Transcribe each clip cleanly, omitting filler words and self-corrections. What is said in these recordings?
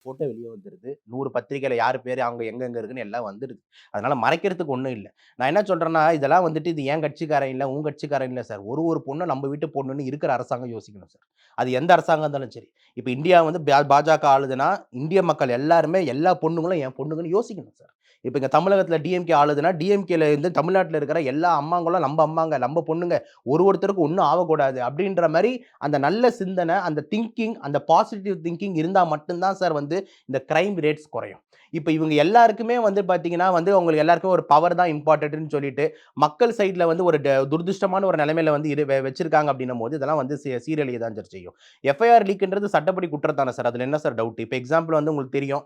Photo வெளிய வந்துருது. 100 பத்திரிக்கையில யார் பேரு, அவங்க எங்கெங்க இருக்குன்னு எல்லாம் வந்துடுது. அதனால மறைக்கிறதுக்கு ஒண்ணும் இல்ல. நான் என்ன சொல்றேன்னா, இதெல்லாம் வந்துட்டு இது என் கட்சிக்காரன் இல்ல, உன் கட்சிக்காரன் இல்ல சார். ஒரு பொண்ணும் நம்ம வீட்டு பொண்ணுன்னு இருக்கிற அரசாங்கம் யோசிக்கணும் சார். அது எந்த அரசாங்கம் இருந்தாலும் சரி. இப்ப இந்தியா வந்து பாஜக ஆளுதுன்னா, இந்திய மக்கள் எல்லாருமே எல்லா பொண்ணுங்களும் என் பொண்ணுங்கன்னு யோசிக்கணும் சார். இப்ப இங்க தமிழகத்துல டிஎம்கே ஆளுதுன்னா, டிஎம்கேல இருந்து தமிழ்நாட்டுல இருக்கிற எல்லா அம்மாங்களும் நம்ம அம்மாங்க, நம்ம பொண்ணுங்க. ஒருத்தருக்கும் ஒண்ணும் ஆவக்கூடாது. அப்படின்ற மாரி அந்த நல்ல சிந்தனை, அந்த திங்கிங், அந்த பாசிட்டிவ் திங்கிங் இருந்தா மட்டும் தான் சார் வந்து இந்த கிரைம் ரேட்ஸ் குறையும். இப்ப இவங்க எல்லாருக்குமே வந்து பார்த்தீங்கன்னா வந்து, அவங்களுக்கு எல்லாருக்கும் ஒரு பவர் தான் இம்பார்ட்டன்ட்ன்னு சொல்லிட்டு, மக்கள் சைட்ல வந்து ஒரு துரதிர்ஷ்டமான ஒரு நிலைமையில வந்து இரு வச்சிருக்காங்க அப்படின்னும்போது, இதெல்லாம் வந்து சீரழிய தான் சார் செய்யும். எஃப்ஐஆர் லீக்ன்றது சட்டப்படி குற்றம் தானே சார். அதுல என்ன சார் டவுட்? இப்ப எக்ஸாம்பிள் வந்து உங்களுக்கு தெரியும்.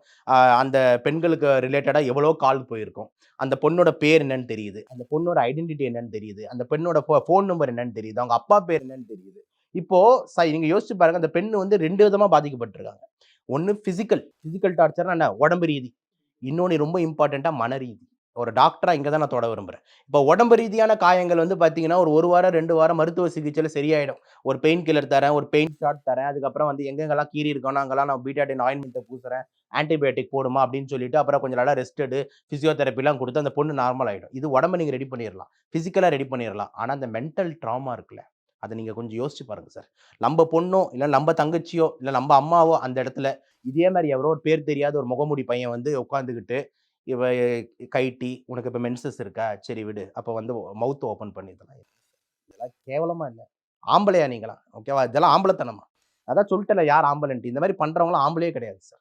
அந்த பெண்களுக்கு ரிலேட்டடா எவ்வளோ கால் போயிருக்கும். அந்த பொண்ணோட பேர் என்னன்னு தெரியுது. அந்த பொண்ணோட ஐடென்டிட்டி என்னன்னு தெரியுது. அந்த பெண்ணோட ஃபோன் நம்பர் என்னன்னு தெரியுது. அவங்க அப்பா பேர் என்னன்னு தெரியுது. இப்போ நீங்க யோசிச்சு பாருங்க. அந்த பெண் வந்து 2 விதமா பாதிக்கப்பட்டிருக்காங்க. ஒண்ணு பிசிக்கல் டார்ச்சர்னா என்ன? உடம்பு ரீதி. இன்னொன்னு ரொம்ப இம்பார்ட்டன்ட்டா மனரீதி. ஒரு டாக்டரா இங்க தான் நான் தொட விரும்புறேன். இப்போ உடம்பு ரீதியான காயங்கள் வந்து பார்த்தீங்கன்னா, ஒரு 1 வாரம், 2 வாரம் மருத்துவ சிகிச்சையில சரியாயிடும். ஒரு பெயின் கில்லர் தரேன், ஒரு பெயின் ஷாட் தரேன். அதுக்கப்புறம் வந்து எங்கெங்கெல்லாம் கீறி இருக்கனோ, அங்கெல்லாம் நான் பீட்டாடின் ஆயின்மென்ட்ட பூசுறேன். ஆன்டிபயோட்டிக் போடுமா அப்படின்னு சொல்லிட்டு, அப்புறம் கொஞ்சம் நாளா ரெஸ்ட் எடு, பிசியோதெரபிலாம் குடுத்து அந்த பொண்ணு நார்மல் ஆயிடும். இது உடம்ப நீங்க ரெடி பண்ணிறலாம். பிசிக்கலா ரெடி பண்ணிறலாம். ஆனா அந்த மென்டல் ட்ராமா இருக்குல்ல, அத நீங்க கொஞ்சம் யோசிச்சு பாருங்க சார். நம்ப பொண்ணோ, இல்ல நம்ப தங்கச்சியோ, இல்ல நம்ப அம்மாவோ அந்த இடத்துல இதே மாரி எவரோ ஒரு பேர் தெரியாத ஒரு முகமூடி பையன் வந்து உட்கார்ந்துகிட்டு, இவ கைட்டி, "உனக்கு இப்ப மென்சஸ் இருக்கா? சரி விடு." அப்ப வந்து மவுத் ஓப்பன் பண்ணி இதெல்லாம் கேவலமா இல்ல? ஆம்பளையா நீங்கலாம்? ஓகேவா? இதெல்லாம் ஆம்பளத்தனமா? அதான் சொல்ட்டேன்ல யார் ஆம்பளன்ட்டு. இந்த மாரி பண்றவங்கலாம் ஆம்பளையே கிடையாது சார்.